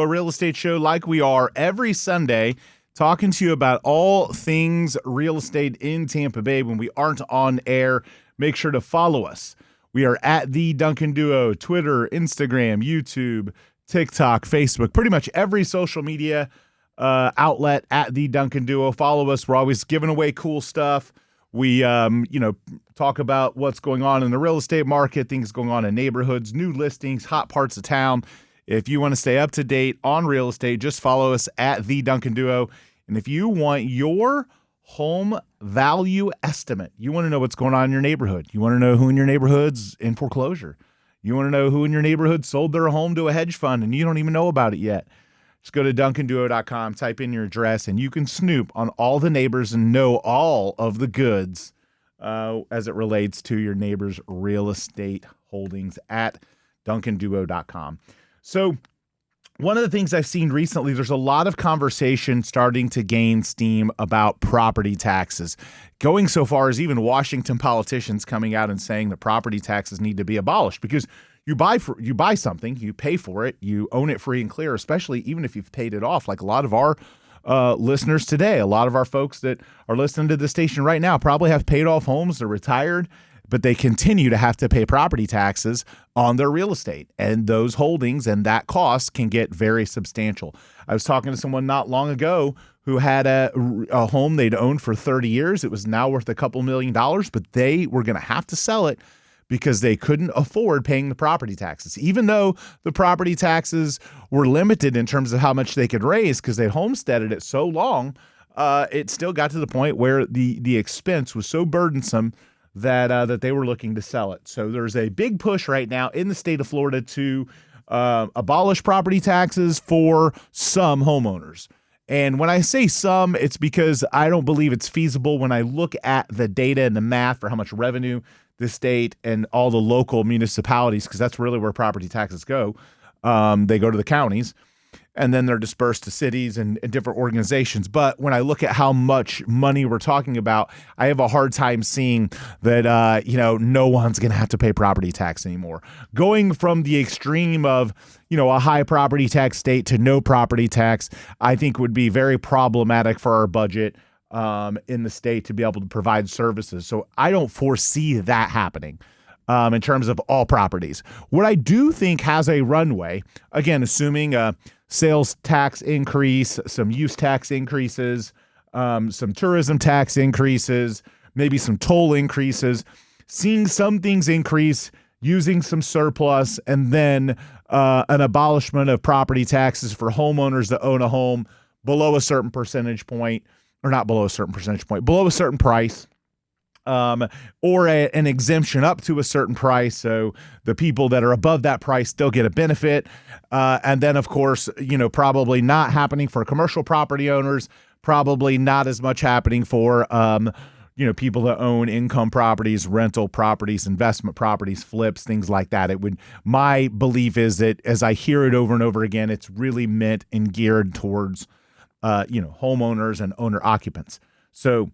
A real estate show like we are every Sunday, talking to you about all things real estate in Tampa Bay. When we aren't on air, make sure to follow us. We are at the Duncan Duo, Twitter, Instagram, YouTube, TikTok, Facebook, pretty much every social media outlet at the Duncan Duo. Follow us. We're always giving away cool stuff. We, talk about what's going on in the real estate market, things going on in neighborhoods, new listings, hot parts of town. If you want to stay up to date on real estate, just follow us at the Duncan Duo. And if you want your home value estimate, you want to know what's going on in your neighborhood. You want to know who in your neighborhood's in foreclosure. You want to know who in your neighborhood sold their home to a hedge fund and you don't even know about it yet. Just go to duncanduo.com, type in your address, and you can snoop on all the neighbors and know all of the goods as it relates to your neighbor's real estate holdings at duncanduo.com. So one of the things I've seen recently, there's a lot of conversation starting to gain steam about property taxes, going so far as even Washington politicians coming out and saying that property taxes need to be abolished because you buy something, you pay for it, you own it free and clear, especially even if you've paid it off. Like a lot of our listeners today, a lot of our folks that are listening to the station right now probably have paid off homes, they're retired, but they continue to have to pay property taxes on their real estate. And those holdings and that cost can get very substantial. I was talking to someone not long ago who had a home they'd owned for 30 years. It was now worth a couple $1 million, but they were going to have to sell it because they couldn't afford paying the property taxes. Even though the property taxes were limited in terms of how much they could raise because they homesteaded it so long, it still got to the point where the expense was so burdensome that they were looking to sell it. So there's a big push right now in the state of Florida to abolish property taxes for some homeowners. And when I say some, it's because I don't believe it's feasible when I look at the data and the math for how much revenue the state and all the local municipalities, because that's really where property taxes go. They go to the counties, and then they're dispersed to cities and different organizations. But when I look at how much money we're talking about, I have a hard time seeing that, no one's going to have to pay property tax anymore. Going from the extreme of, a high property tax state to no property tax, I think would be very problematic for our budget in the state to be able to provide services. So I don't foresee that happening. In terms of all properties. What I do think has a runway, again, assuming a sales tax increase, some use tax increases, some tourism tax increases, maybe some toll increases, seeing some things increase, using some surplus, and then an abolishment of property taxes for homeowners that own a home below a certain percentage point, or not below a certain percentage point, below a certain price. Or an exemption up to a certain price. So the people that are above that price still get a benefit. And then, of course, probably not happening for commercial property owners, probably not as much happening for, people that own income properties, rental properties, investment properties, flips, things like that. My belief is that as I hear it over and over again, it's really meant and geared towards, homeowners and owner occupants. So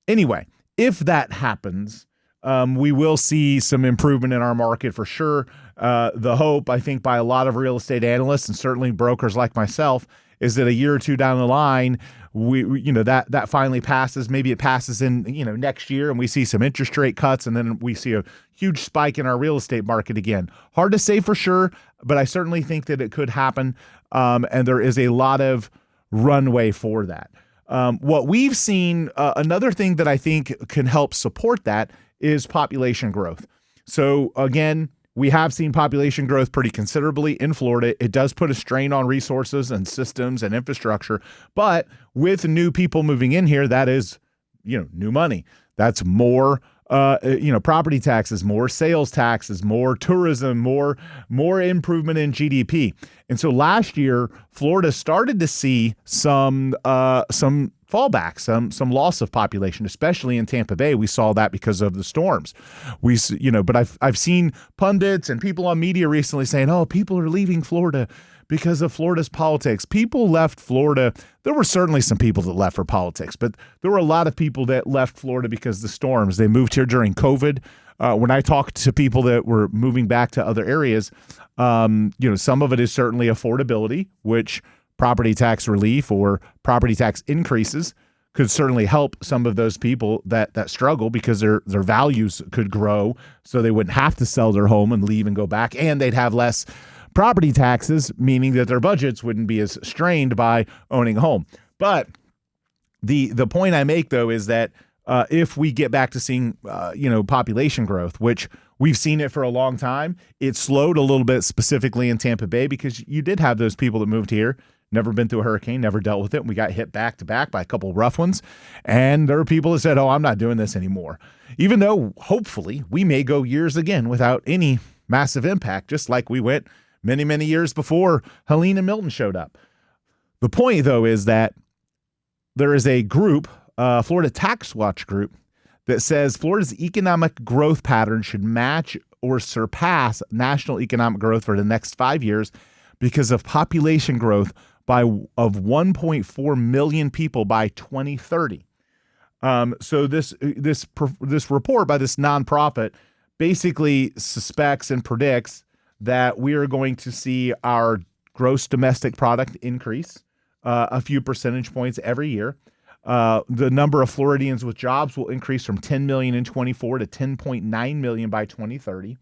anyway, if that happens, we will see some improvement in our market for sure. The hope, I think, by a lot of real estate analysts and certainly brokers like myself, is that a year or two down the line, that finally passes. Maybe it passes in next year, and we see some interest rate cuts, and then we see a huge spike in our real estate market again. Hard to say for sure, but I certainly think that it could happen, and there is a lot of runway for that. What we've seen, another thing that I think can help support that is population growth. So again, we have seen population growth pretty considerably in Florida. It does put a strain on resources and systems and infrastructure, but with new people moving in here, that is, new money. That's more, property taxes, more sales taxes, more tourism, more improvement in GDP. And so last year, Florida started to see some fallback, some loss of population, especially in Tampa Bay. We saw that because of the storms. But I've seen pundits and people on media recently saying, "Oh, people are leaving Florida because of Florida's politics. People left Florida. There were certainly some people that left for politics, but there were a lot of people that left Florida because of the storms. They moved here during COVID. When I talked to people that were moving back to other areas, some of it is certainly affordability, which property tax relief or property tax increases could certainly help some of those people that struggle, because their values could grow, so they wouldn't have to sell their home and leave and go back, and they'd have less property taxes, meaning that their budgets wouldn't be as strained by owning a home. But the point I make, though, is that if we get back to seeing population growth, which we've seen it for a long time, it slowed a little bit, specifically in Tampa Bay, because you did have those people that moved here, never been through a hurricane, never dealt with it. And we got hit back to back by a couple of rough ones. And there were people that said, oh, I'm not doing this anymore. Even though hopefully we may go years again without any massive impact, just like we went many, many years before Helene and Milton showed up. The point, though, is that there is a group, Florida Tax Watch group, that says Florida's economic growth pattern should match or surpass national economic growth for the next 5 years because of population growth of 1.4 million people by 2030. So this report by this nonprofit basically suspects and predicts that we are going to see our gross domestic product increase a few percentage points every year. The number of Floridians with jobs will increase from 10 million in 24 to 10.9 million by 2030.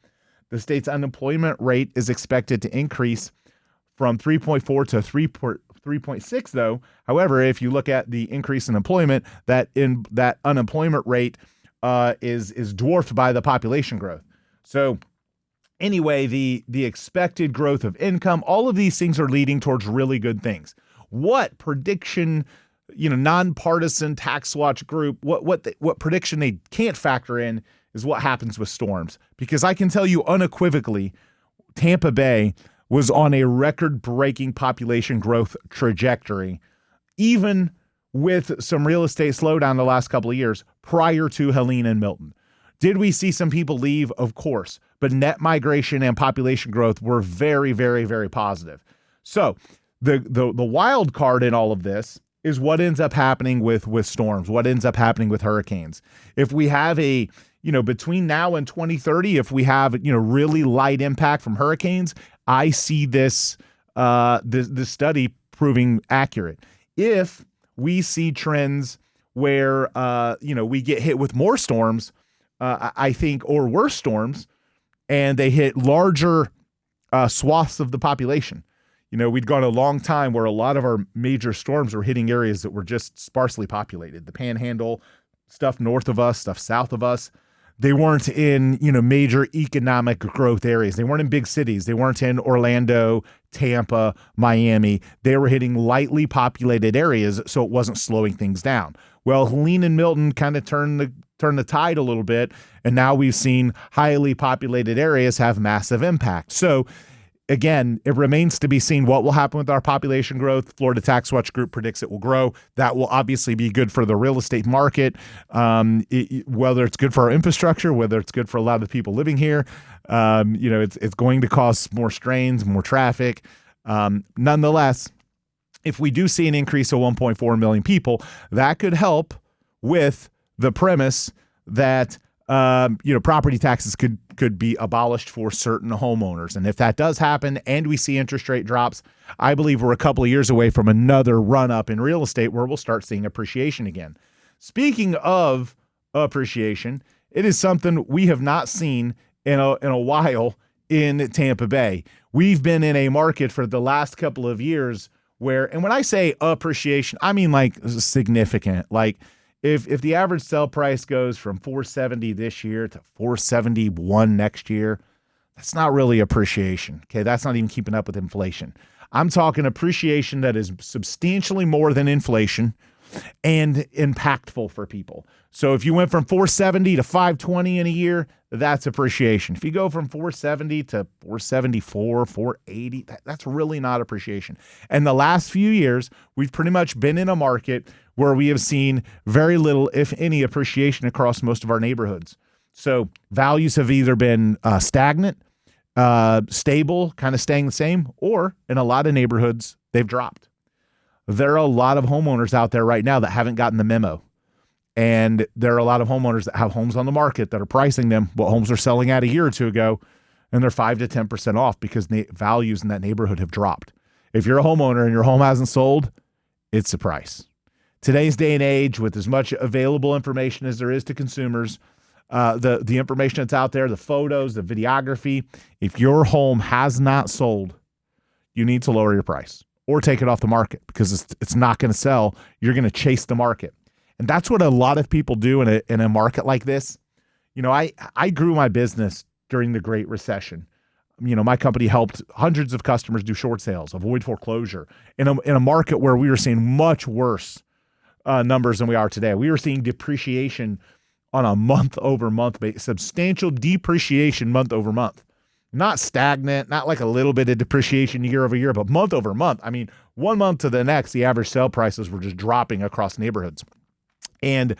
The state's unemployment rate is expected to increase from 3.4 to 3.6, though. However, if you look at the increase in employment, that unemployment rate is dwarfed by the population growth. So anyway, the expected growth of income, all of these things are leading towards really good things. What prediction, nonpartisan tax watch group, what prediction they can't factor in is what happens with storms. Because I can tell you unequivocally, Tampa Bay was on a record-breaking population growth trajectory, even with some real estate slowdown the last couple of years prior to Helene and Milton. Did we see some people leave? Of course. But net migration and population growth were very, very, very positive. So the wild card in all of this is what ends up happening with storms, what ends up happening with hurricanes. If we have between now and 2030, if we have, really light impact from hurricanes, I see this study proving accurate. If we see trends where, we get hit with more storms, I think, or worse storms, and they hit larger swaths of the population. We'd gone a long time where a lot of our major storms were hitting areas that were just sparsely populated. The Panhandle, stuff north of us, stuff south of us. They weren't in, major economic growth areas. They weren't in big cities. They weren't in Orlando, Tampa, Miami. They were hitting lightly populated areas, so it wasn't slowing things down. Well, Helene and Milton kind of turned the tide a little bit, and now we've seen highly populated areas have massive impact. So again, it remains to be seen what will happen with our population growth. Florida Tax Watch Group predicts it will grow. That will obviously be good for the real estate market, whether it's good for our infrastructure, whether it's good for a lot of the people living here. It's going to cause more strains, more traffic. Nonetheless, if we do see an increase of 1.4 million people, that could help with the premise that property taxes could be abolished for certain homeowners. And if that does happen and we see interest rate drops, I believe we're a couple of years away from another run up in real estate where we'll start seeing appreciation again. Speaking of appreciation, it is something we have not seen in a while in Tampa Bay. We've been in a market for the last couple of years where, and when I say appreciation, I mean like significant, like If the average sell price goes from $470 this year to $471 next year, that's not really appreciation. Okay, that's not even keeping up with inflation. I'm talking appreciation that is substantially more than inflation and impactful for people. So if you went from $470 to $520 in a year, that's appreciation. If you go from $470 to $474, $480, that's really not appreciation. And the last few years, we've pretty much been in a market where we have seen very little, if any, appreciation across most of our neighborhoods. So values have either been stagnant, stable, kind of staying the same, or in a lot of neighborhoods, they've dropped. There are a lot of homeowners out there right now that haven't gotten the memo. And there are a lot of homeowners that have homes on the market that are pricing them what homes are selling at a year or two ago, and they're 5 to 10% off because values in that neighborhood have dropped. If you're a homeowner and your home hasn't sold, it's the price. Today's day and age, with as much available information as there is to consumers, the information that's out there, the photos, the videography, if your home has not sold, you need to lower your price or take it off the market because it's not going to sell. You're going to chase the market. And that's what a lot of people do in a market like this. You know, I grew my business during the Great Recession. You know, my company helped hundreds of customers do short sales, avoid foreclosure in a market where we were seeing much worse numbers than we are today. We were seeing depreciation on a month-over-month basis, substantial depreciation month-over-month. Not stagnant, not like a little bit of depreciation year over year, but month over month. I mean, one month to the next, the average sale prices were just dropping across neighborhoods. And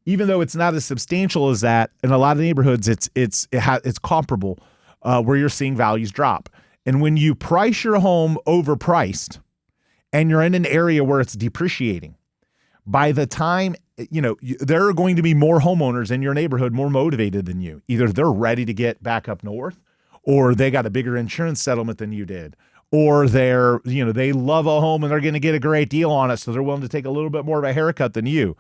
even though it's not as substantial as that, in a lot of neighborhoods, it's comparable where you're seeing values drop. And when you price your home overpriced and you're in an area where it's depreciating, by the time, you know, there are going to be more homeowners in your neighborhood more motivated than you. Either they're ready to get back up north, or they got a bigger insurance settlement than you did, or they're, you know, they love a home and they're going to get a great deal on it, so they're willing to take a little bit more of a haircut than you.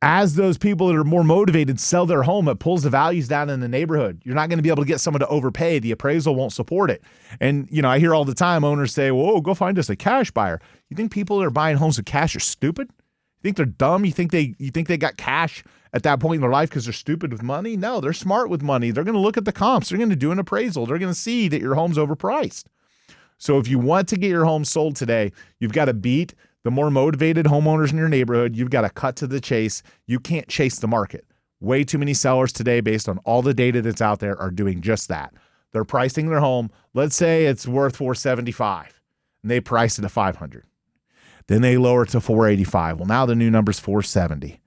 As those people that are more motivated sell their home, it pulls the values down in the neighborhood. You're not going to be able to get someone to overpay. The appraisal won't support it. And, you know, I hear all the time owners say, whoa, go find us a cash buyer. You think people that are buying homes with cash are stupid? You think they're dumb? You think they got cash at that point in their life because they're stupid with money? No, they're smart with money. They're going to look at the comps. They're going to do an appraisal. They're going to see that your home's overpriced. So if you want to get your home sold today, you've got to beat the more motivated homeowners in your neighborhood. You've got to cut to the chase. You can't chase the market. Way too many sellers today, based on all the data that's out there, are doing just that. They're pricing their home. Let's say it's worth $475, and they price it at $500. Then they lower it to $485. Well, now the new number's $470.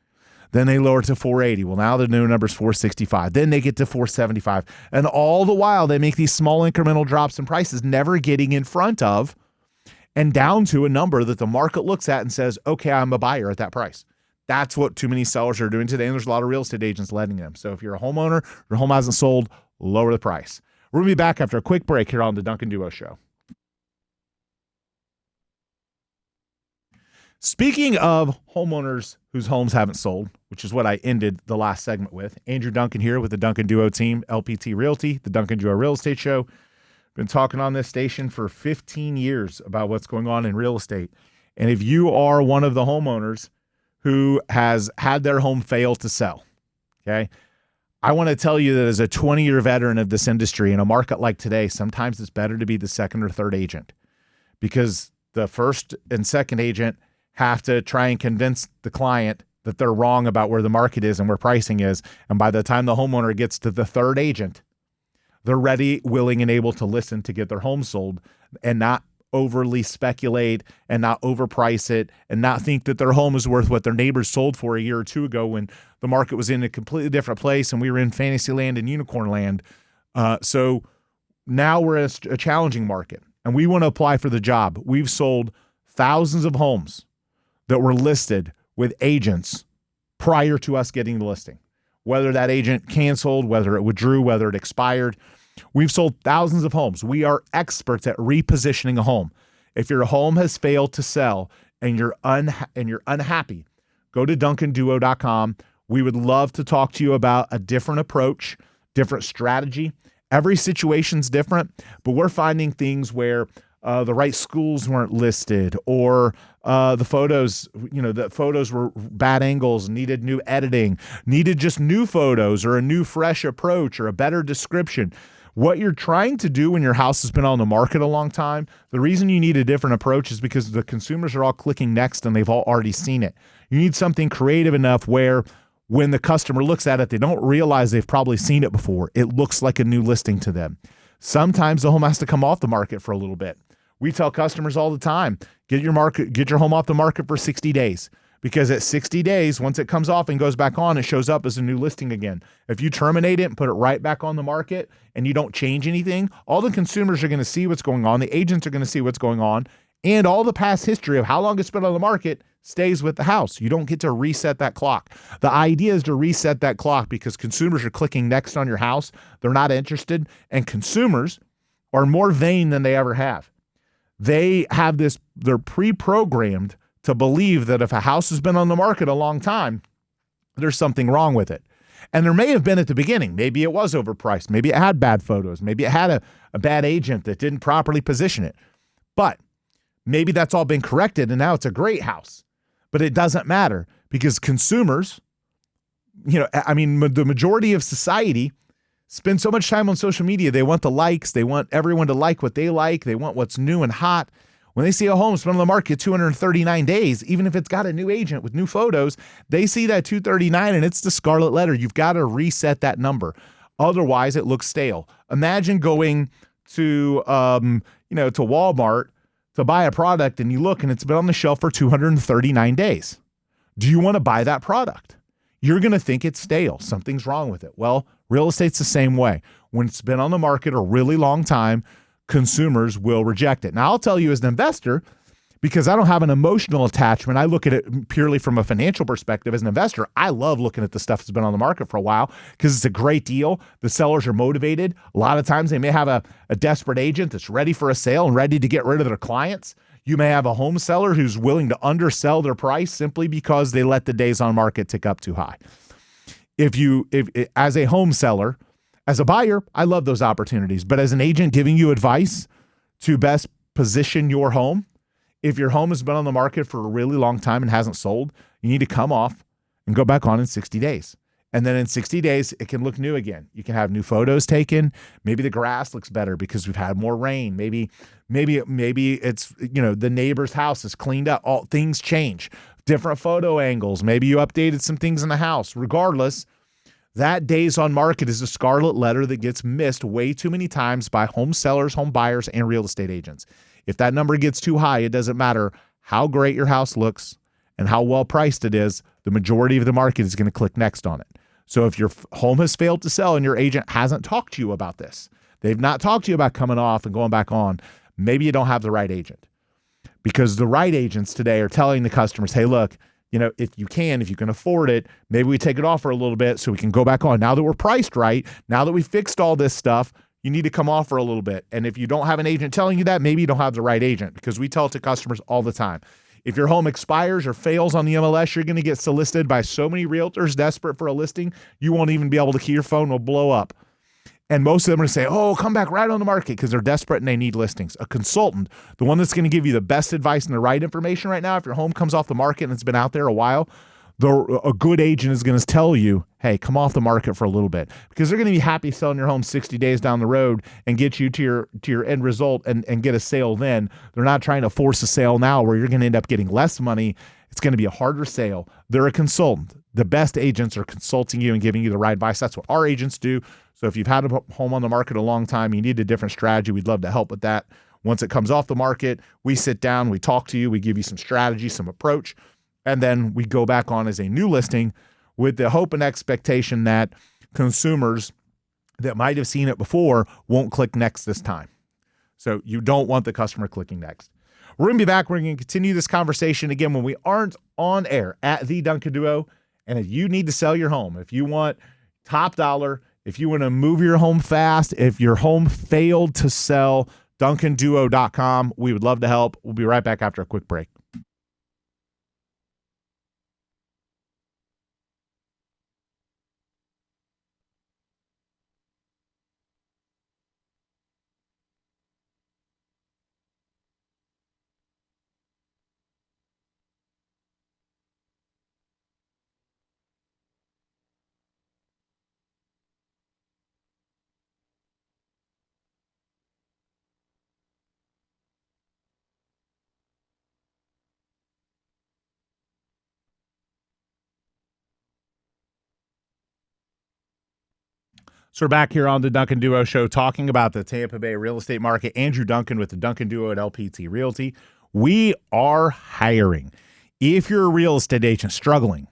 Then they lower it to $480. Well, now the new number's $465. Then they get to $475. And all the while, they make these small incremental drops in prices, never getting in front of and down to a number that the market looks at and says, okay, I'm a buyer at that price. That's what too many sellers are doing today, and there's a lot of real estate agents letting them. So if you're a homeowner, your home hasn't sold, lower the price. We're going to be back after a quick break here on the Duncan Duo Show. Speaking of homeowners whose homes haven't sold, which is what I ended the last segment with, Andrew Duncan here with the Duncan Duo team, LPT Realty, the Duncan Duo Real Estate Show. Been talking on this station for 15 years about what's going on in real estate. And if you are one of the homeowners who has had their home fail to sell, okay, I want to tell you that as a 20-year veteran of this industry, in a market like today, sometimes it's better to be the second or third agent, because the first and second agent have to try and convince the client that they're wrong about where the market is and where pricing is. And by the time the homeowner gets to the third agent, they're ready, willing, and able to listen to get their home sold and not overly speculate and not overprice it and not think that their home is worth what their neighbors sold for a year or two ago when the market was in a completely different place and we were in fantasy land and unicorn land. So now we're in a challenging market and we want to apply for the job. We've sold thousands of homes that were listed with agents prior to us getting the listing. Whether that agent canceled, whether it withdrew, whether it expired. We've sold thousands of homes. We are experts at repositioning a home. If your home has failed to sell and you're unhappy, go to DuncanDuo.com. We would love to talk to you about a different approach, different strategy. Every situation's different, but we're finding things where the right schools weren't listed, or the photos were bad angles, needed new editing, needed just new photos or a new fresh approach or a better description. What you're trying to do when your house has been on the market a long time, the reason you need a different approach is because the consumers are all clicking next and they've all already seen it. You need something creative enough where when the customer looks at it, they don't realize they've probably seen it before. It looks like a new listing to them. Sometimes the home has to come off the market for a little bit. We tell customers all the time, get your home off the market for 60 days because at 60 days, once it comes off and goes back on, it shows up as a new listing again. If you terminate it and put it right back on the market and you don't change anything, all the consumers are going to see what's going on. The agents are going to see what's going on. And all the past history of how long it's been on the market stays with the house. You don't get to reset that clock. The idea is to reset that clock because consumers are clicking next on your house. They're not interested. And consumers are more vain than they ever have. They have this, they're pre-programmed to believe that if a house has been on the market a long time, there's something wrong with it. And there may have been at the beginning. Maybe it was overpriced. Maybe it had bad photos. Maybe it had a bad agent that didn't properly position it. But maybe that's all been corrected and now it's a great house. But it doesn't matter because consumers, the majority of society spend so much time on social media. They want the likes. They want everyone to like what they like. They want what's new and hot. When they see a home spent on the market 239 days, even if it's got a new agent with new photos, they see that 239 and it's the scarlet letter. You've got to reset that number. Otherwise, it looks stale. Imagine going to Walmart to buy a product and you look and it's been on the shelf for 239 days. Do you want to buy that product? You're going to think it's stale. Something's wrong with it. Well, real estate's the same way. When it's been on the market a really long time, consumers will reject it. Now, I'll tell you as an investor, because I don't have an emotional attachment, I look at it purely from a financial perspective. As an investor, I love looking at the stuff that's been on the market for a while because it's a great deal. The sellers are motivated. A lot of times they may have a desperate agent that's ready for a sale and ready to get rid of their clients. You may have a home seller who's willing to undersell their price simply because they let the days on market tick up too high. If as a home seller, as a buyer, I love those opportunities. But as an agent giving you advice to best position your home, if your home has been on the market for a really long time and hasn't sold, you need to come off and go back on in 60 days. And then in 60 days, it can look new again. You can have new photos taken. Maybe the grass looks better because we've had more rain. Maybe it's, the neighbor's house is cleaned up. All things change. Different photo angles. Maybe you updated some things in the house. Regardless, that days on market is a scarlet letter that gets missed way too many times by home sellers, home buyers, and real estate agents. If that number gets too high, it doesn't matter how great your house looks and how well priced it is, the majority of the market is going to click next on it. So if your home has failed to sell and your agent hasn't talked to you about this, they've not talked to you about coming off and going back on, maybe you don't have the right agent. Because the right agents today are telling the customers, hey, look, if you can afford it, maybe we take it off for a little bit so we can go back on. Now that we're priced right, now that we fixed all this stuff, you need to come off for a little bit. And if you don't have an agent telling you that, maybe you don't have the right agent, because we tell it to customers all the time. If your home expires or fails on the MLS, you're going to get solicited by so many realtors desperate for a listing, you won't even be able to, your phone will blow up. And most of them are going to say, oh, come back right on the market because they're desperate and they need listings. A consultant, the one that's going to give you the best advice and the right information right now, if your home comes off the market and it's been out there a while, a good agent is going to tell you, hey, come off the market for a little bit, because they're going to be happy selling your home 60 days down the road and get you to your end result and get a sale then. They're not trying to force a sale now where you're going to end up getting less money. It's going to be a harder sale. They're a consultant. The best agents are consulting you and giving you the right advice. That's what our agents do. So if you've had a home on the market a long time, you need a different strategy, we'd love to help with that. Once it comes off the market, we sit down, we talk to you, we give you some strategy, some approach, and then we go back on as a new listing with the hope and expectation that consumers that might have seen it before won't click next this time. So you don't want the customer clicking next. We're going to be back. We're going to continue this conversation again when we aren't on air at the Duncan Duo. And if you need to sell your home, if you want top dollar, if you want to move your home fast, if your home failed to sell, DuncanDuo.com. We would love to help. We'll be right back after a quick break. So we're back here on the Duncan Duo Show talking about the Tampa Bay real estate market. Andrew Duncan with the Duncan Duo at LPT Realty. We are hiring. If you're a real estate agent struggling,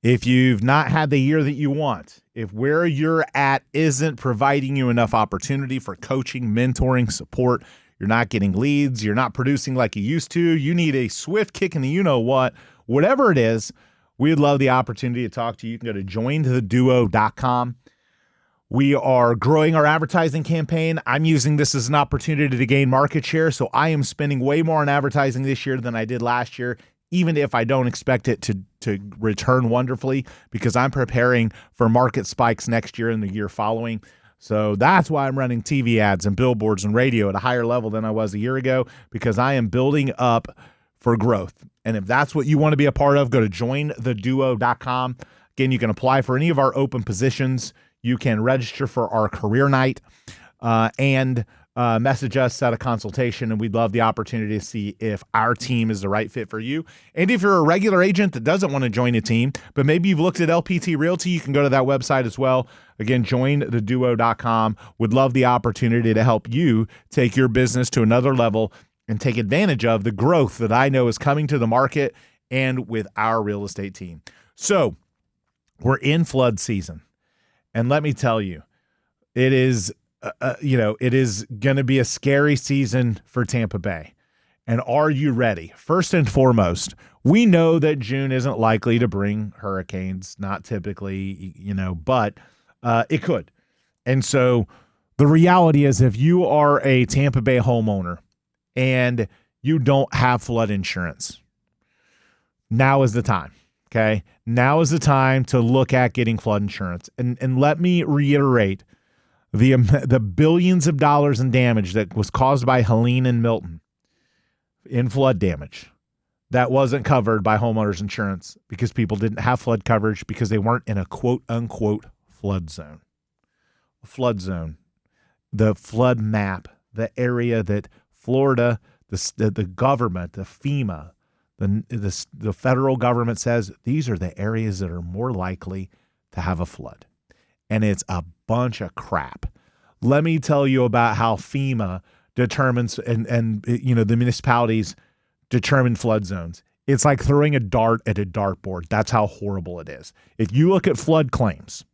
if you've not had the year that you want, if where you're at isn't providing you enough opportunity for coaching, mentoring, support, you're not getting leads, you're not producing like you used to, you need a swift kick in the you-know-what, whatever it is, we'd love the opportunity to talk to you. You can go to jointheduo.com. We are growing our advertising campaign. I'm using this as an opportunity to gain market share, so I am spending way more on advertising this year than I did last year, even if I don't expect it to return wonderfully, because I'm preparing for market spikes next year and the year following. So that's why I'm running TV ads and billboards and radio at a higher level than I was a year ago, because I am building up for growth. And if that's what you want to be a part of, go to jointheduo.com. Again, you can apply for any of our open positions. You can register for our career night and message us, set a consultation, and we'd love the opportunity to see if our team is the right fit for you. And if you're a regular agent that doesn't want to join a team, but maybe you've looked at LPT Realty, you can go to that website as well. Again, jointheduo.com. Would love the opportunity to help you take your business to another level and take advantage of the growth that I know is coming to the market and with our real estate team. So we're in flood season. And let me tell you, it is going to be a scary season for Tampa Bay. And are you ready? First and foremost, we know that June isn't likely to bring hurricanes, not typically, but it could. And so the reality is, if you are a Tampa Bay homeowner and you don't have flood insurance, now is the time. Okay, now is the time to look at getting flood insurance. And let me reiterate the billions of dollars in damage that was caused by Helene and Milton in flood damage that wasn't covered by homeowners insurance because people didn't have flood coverage because they weren't in a quote-unquote flood zone. Flood zone, the flood map, the area that Florida, the government, the FEMA, the federal government says these are the areas that are more likely to have a flood. And it's a bunch of crap. Let me tell you about how FEMA determines and the municipalities determine flood zones. It's like throwing a dart at a dartboard. That's how horrible it is. If you look at flood claims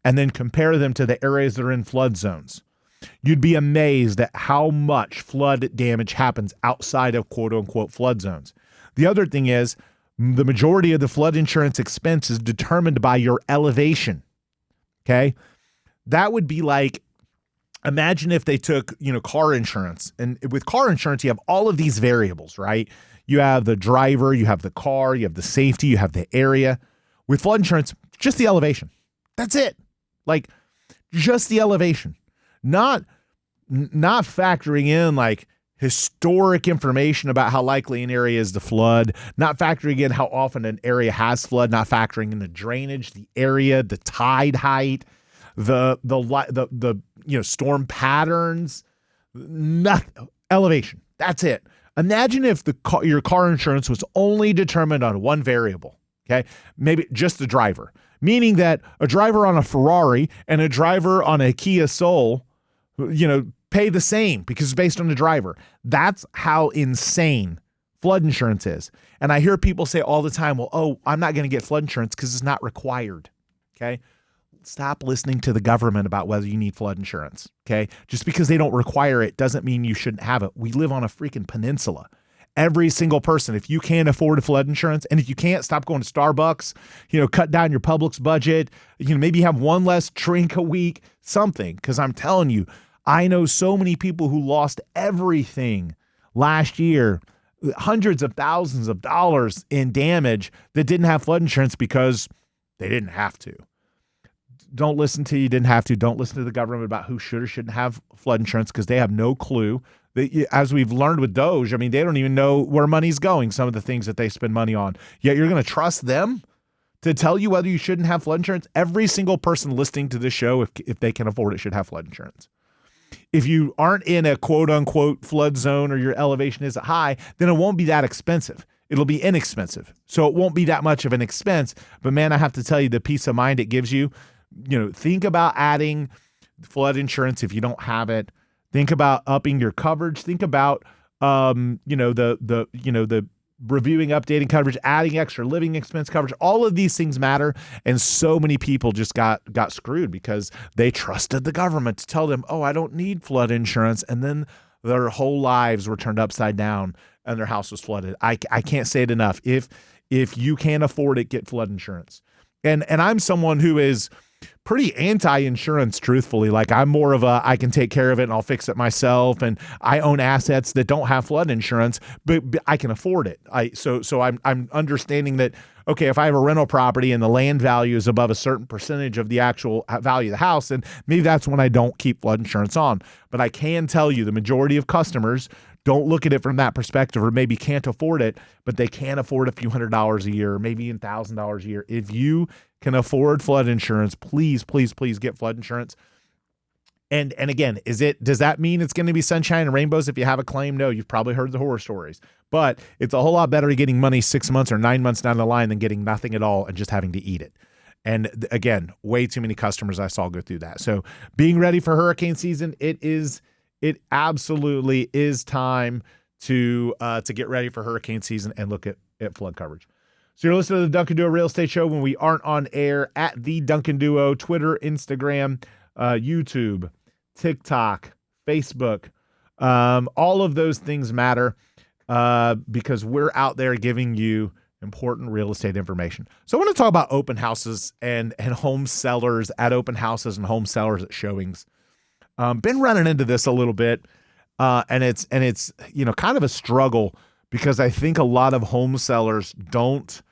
and then compare them to the areas that are in flood zones, you'd be amazed at how much flood damage happens outside of quote-unquote flood zones. The other thing is the majority of the flood insurance expense is determined by your elevation, okay? That would be like, imagine if they took, car insurance. And with car insurance, you have all of these variables, right? You have the driver, you have the car, you have the safety, you have the area. With flood insurance, just the elevation. That's it. Like, just the elevation. Not factoring in, like, historic information about how likely an area is to flood, not factoring in how often an area has flood, not factoring in the drainage, the area, the tide height, the storm patterns, nothing, elevation. That's it. Imagine if your car insurance was only determined on one variable, okay? Maybe just the driver, meaning that a driver on a Ferrari and a driver on a Kia Soul, pay the same because it's based on the driver. That's how insane flood insurance is. And I hear people say all the time, well, I'm not going to get flood insurance because it's not required. Okay. Stop listening to the government about whether you need flood insurance. Okay. Just because they don't require it doesn't mean you shouldn't have it. We live on a freaking peninsula. Every single person, if you can't afford a flood insurance, and if you can't, stop going to Starbucks, cut down your Publix budget, maybe have one less drink a week, something. Because I'm telling you, I know so many people who lost everything last year, hundreds of thousands of dollars in damage that didn't have flood insurance because they didn't have to. Don't listen to you didn't have to. Don't listen to the government about who should or shouldn't have flood insurance because they have no clue. As we've learned with Doge, they don't even know where money's going, some of the things that they spend money on. Yet you're going to trust them to tell you whether you shouldn't have flood insurance? Every single person listening to this show, if they can afford it, should have flood insurance. If you aren't in a quote-unquote flood zone or your elevation isn't high, then it won't be that expensive. It'll be inexpensive. So it won't be that much of an expense. But, man, I have to tell you, the peace of mind it gives you, think about adding flood insurance if you don't have it. Think about upping your coverage. Think about, the reviewing, updating coverage, adding extra living expense coverage. All of these things matter. And so many people just got screwed because they trusted the government to tell them, oh, I don't need flood insurance. And then their whole lives were turned upside down and their house was flooded. I can't say it enough. If you can't afford it, get flood insurance. And I'm someone who is pretty anti-insurance, truthfully. Like, I'm more of I can take care of it and I'll fix it myself. And I own assets that don't have flood insurance, but I can afford it. So I'm understanding that, okay, if I have a rental property and the land value is above a certain percentage of the actual value of the house, then maybe that's when I don't keep flood insurance on. But I can tell you the majority of customers don't look at it from that perspective, or maybe can't afford it, but they can afford a few $100s a year, maybe even $1,000 a year. If you can afford flood insurance, please, please, please get flood insurance. And again, does that mean it's going to be sunshine and rainbows if you have a claim? No, you've probably heard the horror stories, but it's a whole lot better getting money 6 months or 9 months down the line than getting nothing at all and just having to eat it. And again, way too many customers I saw go through that. So being ready for hurricane season, it absolutely is time to get ready for hurricane season and look at flood coverage. So you're listening to the Duncan Duo Real Estate Show when we aren't on air, at the Duncan Duo, Twitter, Instagram, YouTube, TikTok, Facebook. All of those things matter because we're out there giving you important real estate information. So I want to talk about open houses and home sellers at open houses and home sellers at showings. Been running into this a little bit, and it's kind of a struggle because I think a lot of home sellers don't,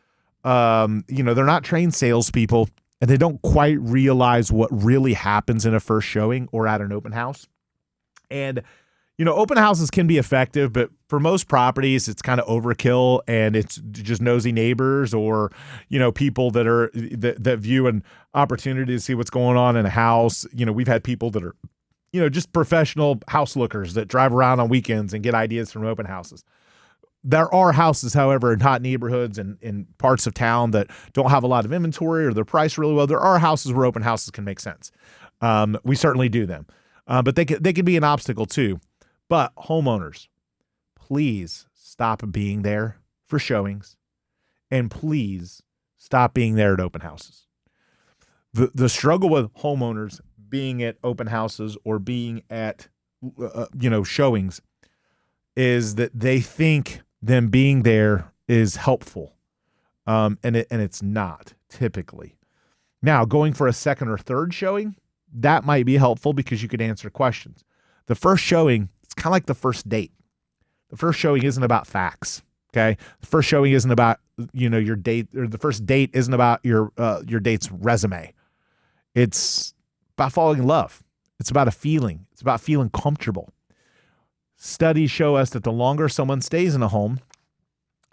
they're not trained salespeople, and they don't quite realize what really happens in a first showing or at an open house. And open houses can be effective, but for most properties, it's kind of overkill, and it's just nosy neighbors or, people that view an opportunity to see what's going on in a house. We've had people that are, just professional house lookers that drive around on weekends and get ideas from open houses. There are houses, however, in hot neighborhoods and in parts of town that don't have a lot of inventory or they're priced really well. There are houses where open houses can make sense. We certainly do them, but they can be an obstacle too. But homeowners, please stop being there for showings, and please stop being there at open houses. The struggle with homeowners being at open houses or being at showings is that they think them being there is helpful, and it's not typically. Now, going for a second or third showing, that might be helpful because you could answer questions. The first showing, it's kind of like the first date. The first showing isn't about facts. Okay. The first showing isn't about, your date, or the first date isn't about your date's resume. It's about falling in love. It's about a feeling. It's about feeling comfortable. Studies show us that the longer someone stays in a home,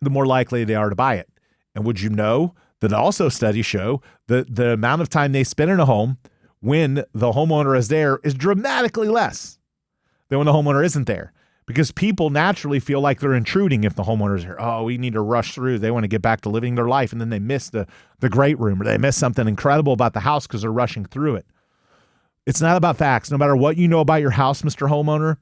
the more likely they are to buy it. And would you know that also studies show that the amount of time they spend in a home when the homeowner is there is dramatically less than when the homeowner isn't there, because people naturally feel like they're intruding if the homeowner's here. Oh, we need to rush through. They want to get back to living their life, and then they miss the great room, or they miss something incredible about the house because they're rushing through it. It's not about facts. No matter what you know about your house, Mr. Homeowner,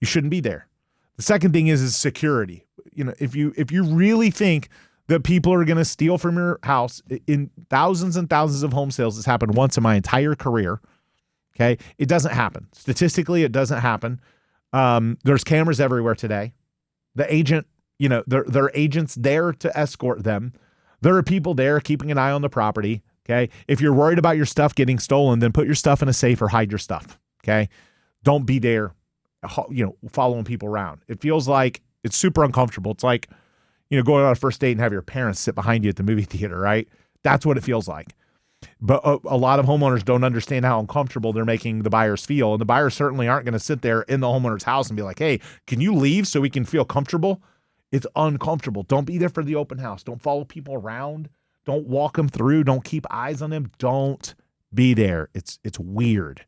you shouldn't be there. The second thing is security. If you really think that people are going to steal from your house, in thousands and thousands of home sales, this happened once in my entire career. Okay. It doesn't happen. Statistically, it doesn't happen. There's cameras everywhere today. The agent, there are agents there to escort them. There are people there keeping an eye on the property. Okay. If you're worried about your stuff getting stolen, then put your stuff in a safe or hide your stuff. Okay. Don't be there, following people around. It feels like it's super uncomfortable. It's like, going on a first date and have your parents sit behind you at the movie theater, right? That's what it feels like. But a lot of homeowners don't understand how uncomfortable they're making the buyers feel. And the buyers certainly aren't going to sit there in the homeowner's house and be like, hey, can you leave so we can feel comfortable? It's uncomfortable. Don't be there for the open house. Don't follow people around. Don't walk them through. Don't keep eyes on them. Don't be there. It's weird.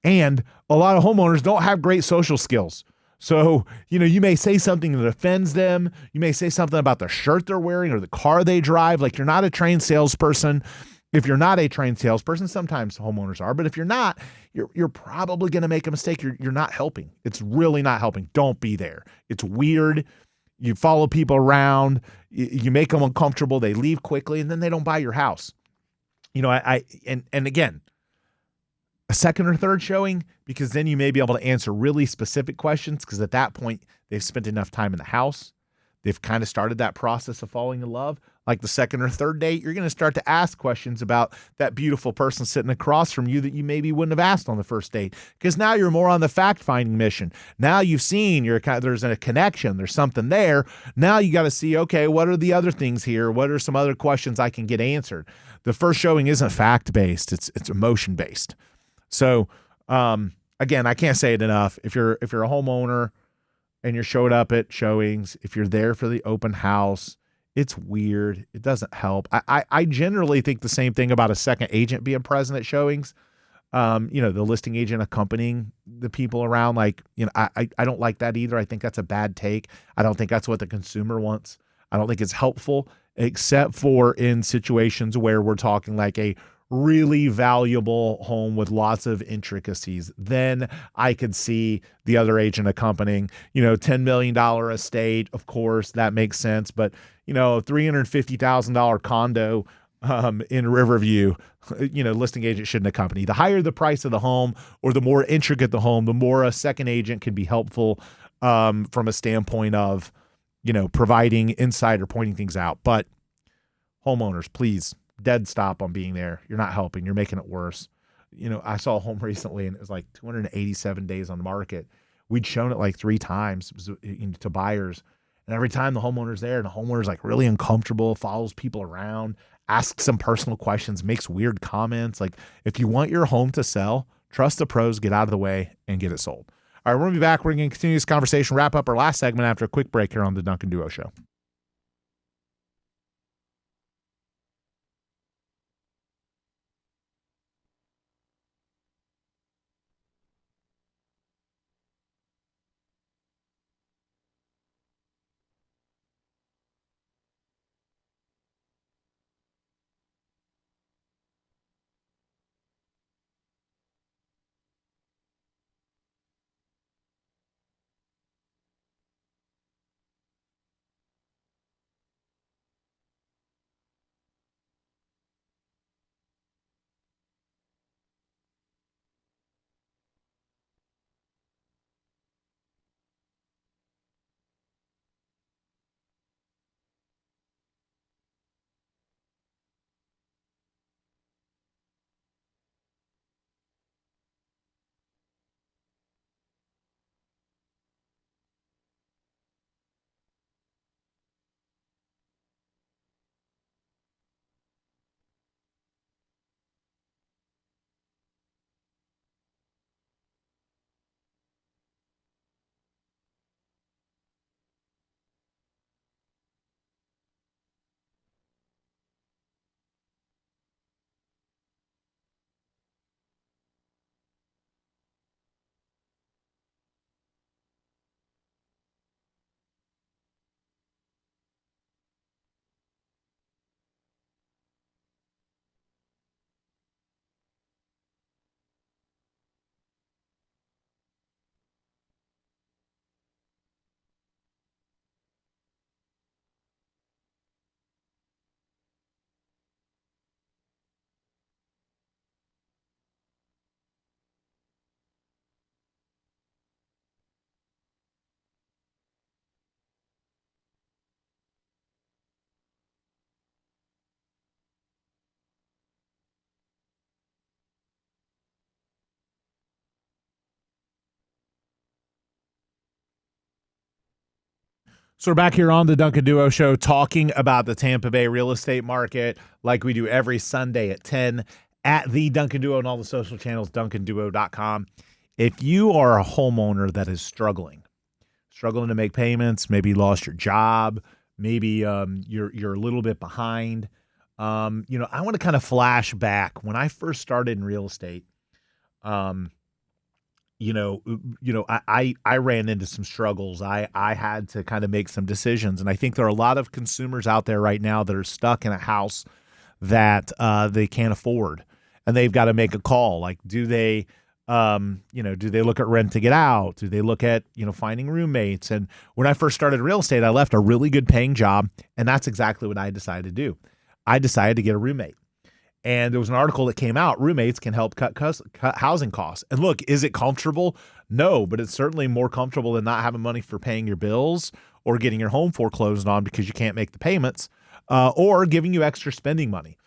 And a lot of homeowners don't have great social skills. So, you may say something that offends them. You may say something about the shirt they're wearing or the car they drive. Like, you're not a trained salesperson. If you're not a trained salesperson, sometimes homeowners are, but if you're not, you're probably going to make a mistake. You're not helping. It's really not helping. Don't be there. It's weird. You follow people around, you make them uncomfortable, they leave quickly, and then they don't buy your house. And again, a second or third showing, because then you may be able to answer really specific questions, because at that point they've spent enough time in the house. They've kind of started that process of falling in love. Like the second or third date, you're going to start to ask questions about that beautiful person sitting across from you that you maybe wouldn't have asked on the first date, because now you're more on the fact-finding mission. Now you've seen there's a connection, there's something there. Now you got to see, okay, what are the other things here? What are some other questions I can get answered? The first showing isn't fact-based; it's emotion-based. So, again, I can't say it enough. If you're a homeowner and you're showed up at showings, if you're there for the open house, it's weird. It doesn't help. I generally think the same thing about a second agent being present at showings. The listing agent accompanying the people around. I don't like that either. I think that's a bad take. I don't think that's what the consumer wants. I don't think it's helpful, except for in situations where we're talking like a really valuable home with lots of intricacies. Then I could see the other agent accompanying, $10 million estate. Of course, that makes sense. But, $350,000 condo in Riverview, listing agent shouldn't accompany. The higher the price of the home or the more intricate the home, the more a second agent can be helpful from a standpoint of, providing insight or pointing things out. But homeowners, please, dead stop on being there. You're not helping. You're making it worse. I saw a home recently and it was like 287 days on the market. We'd shown it like 3 times to buyers. And every time the homeowner's there and the homeowner's like really uncomfortable, follows people around, asks some personal questions, makes weird comments. Like, if you want your home to sell, trust the pros, get out of the way, and get it sold. All right, we're going to be back. We're going to continue this conversation, wrap up our last segment after a quick break here on the Duncan Duo Show. So we're back here on the Duncan Duo Show talking about the Tampa Bay real estate market like we do every Sunday at 10 at the Duncan Duo and all the social channels, duncanduo.com. If you are a homeowner that is struggling to make payments, maybe you lost your job, maybe you're a little bit behind, I want to kind of flash back when I first started in real estate. I ran into some struggles. I had to kind of make some decisions. And I think there are a lot of consumers out there right now that are stuck in a house that they can't afford. And they've got to make a call. Like, do they Do they look at renting it out? Do they look at, finding roommates? And when I first started real estate, I left a really good paying job, and that's exactly what I decided to do. I decided to get a roommate. And there was an article that came out, roommates can help cut housing costs. And look, is it comfortable? No, but it's certainly more comfortable than not having money for paying your bills or getting your home foreclosed on because you can't make the payments, or giving you extra spending money.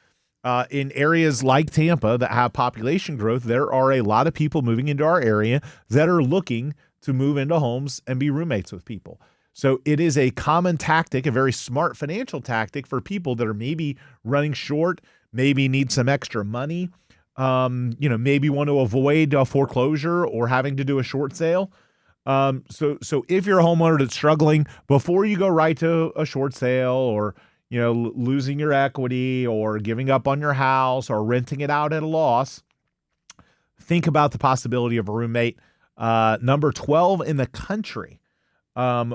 In areas like Tampa that have population growth, there are a lot of people moving into our area that are looking to move into homes and be roommates with people. So it is a common tactic, a very smart financial tactic for people that are maybe running short, maybe need some extra money, maybe want to avoid a foreclosure or having to do a short sale. So if you're a homeowner that's struggling, before you go right to a short sale or losing your equity or giving up on your house or renting it out at a loss, think about the possibility of a roommate. Number 12 in the country,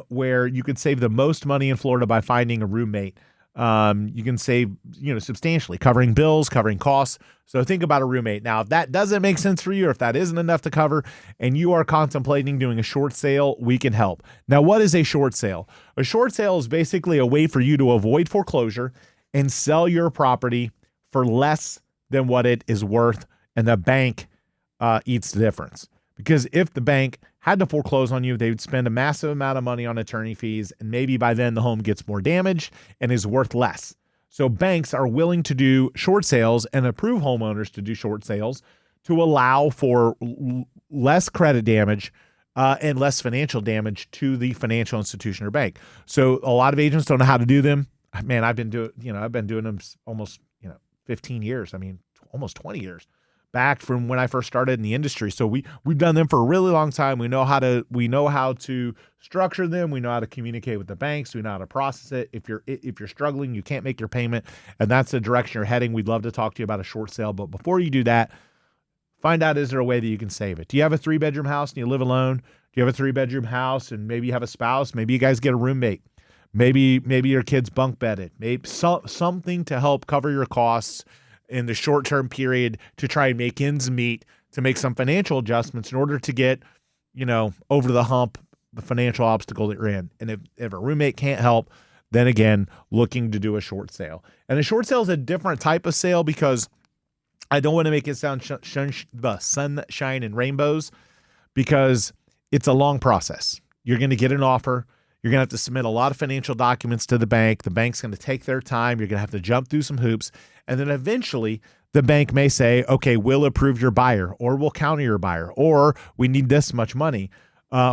where you could save the most money in Florida by finding a roommate. You can save, substantially, covering bills, covering costs. So think about a roommate. Now, if that doesn't make sense for you, or if that isn't enough to cover, and you are contemplating doing a short sale, we can help. Now, what is a short sale? A short sale is basically a way for you to avoid foreclosure and sell your property for less than what it is worth, and the bank eats the difference. Because if the bank had to foreclose on you, they would spend a massive amount of money on attorney fees, and maybe by then the home gets more damaged and is worth less. So banks are willing to do short sales and approve homeowners to do short sales to allow for less credit damage and less financial damage to the financial institution or bank. So a lot of agents don't know how to do them. Man, I've been doing them almost 15 years. I mean, almost 20 years. Back from when I first started in the industry. So we've done them for a really long time. We know how to structure them. We know how to communicate with the banks. We know how to process it. If you're struggling, you can't make your payment, and that's the direction you're heading, we'd love to talk to you about a short sale. But before you do that, find out, is there a way that you can save it? Do you have a 3-bedroom house and you live alone? Do you have a 3-bedroom house and maybe you have a spouse? Maybe you guys get a roommate. Maybe your kids bunk bedded. Maybe something to help cover your costs in the short-term period to try and make ends meet, to make some financial adjustments in order to get, over the hump, the financial obstacle that you're in. And if a roommate can't help, then again, looking to do a short sale. And a short sale is a different type of sale because I don't want to make it sound the sunshine and rainbows, because it's a long process. You're going to get an offer. You're going to have to submit a lot of financial documents to the bank. The bank's going to take their time. You're going to have to jump through some hoops. And then eventually the bank may say, okay, we'll approve your buyer, or we'll counter your buyer, or we need this much money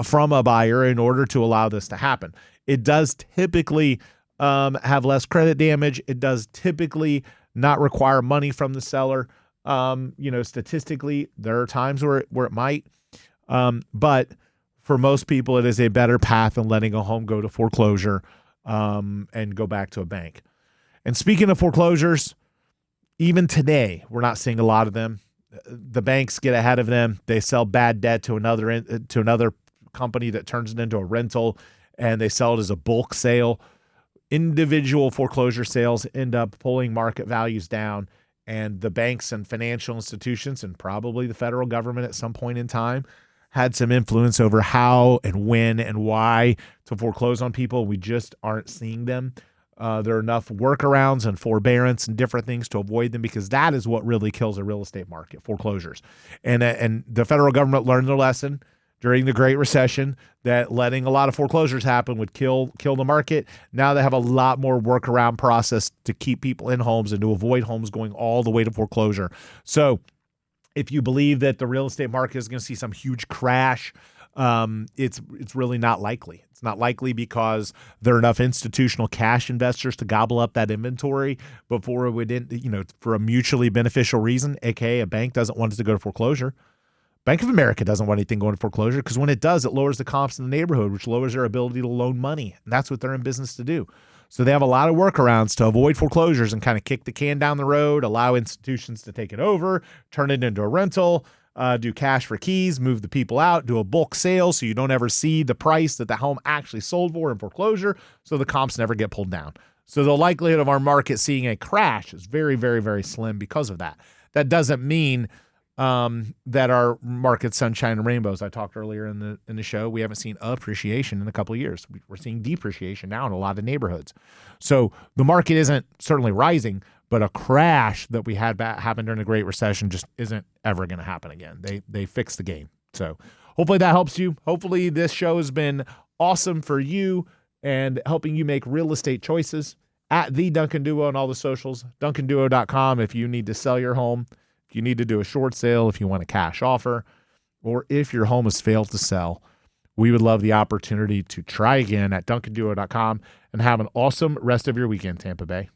from a buyer in order to allow this to happen. It does typically have less credit damage. It does typically not require money from the seller. Statistically, there are times where it might, but for most people, it is a better path than letting a home go to foreclosure and go back to a bank. And speaking of foreclosures, even today, we're not seeing a lot of them. The banks get ahead of them. They sell bad debt to another company that turns it into a rental, and they sell it as a bulk sale. Individual foreclosure sales end up pulling market values down, and the banks and financial institutions, and probably the federal government at some point in time, had some influence over how and when and why to foreclose on people. We just aren't seeing them. There are enough workarounds and forbearance and different things to avoid them, because that is what really kills a real estate market, foreclosures. And the federal government learned their lesson during the Great Recession, that letting a lot of foreclosures happen would kill the market. Now they have a lot more workaround process to keep people in homes and to avoid homes going all the way to foreclosure. So if you believe that the real estate market is going to see some huge crash, it's really not likely. It's not likely because there are enough institutional cash investors to gobble up that inventory before it would, for a mutually beneficial reason, aka a bank doesn't want it to go to foreclosure. Bank of America doesn't want anything going to foreclosure, because when it does, it lowers the comps in the neighborhood, which lowers their ability to loan money. And that's what they're in business to do. So they have a lot of workarounds to avoid foreclosures and kind of kick the can down the road, allow institutions to take it over, turn it into a rental, do cash for keys, move the people out, do a bulk sale so you don't ever see the price that the home actually sold for in foreclosure, so the comps never get pulled down. So the likelihood of our market seeing a crash is very, very, very slim because of that. That doesn't mean that are market sunshine and rainbows. I talked earlier in the show. We haven't seen appreciation in a couple of years. We're seeing depreciation now in a lot of neighborhoods. So the market isn't certainly rising, but a crash that we had happen during the Great Recession just isn't ever going to happen again. They fixed the game. So hopefully that helps you. Hopefully this show has been awesome for you and helping you make real estate choices. At the Duncan Duo on all the socials, duncanduo.com if you need to sell your home, if you need to do a short sale, if you want a cash offer, or if your home has failed to sell. We would love the opportunity to try again at duncanduo.com and have an awesome rest of your weekend, Tampa Bay.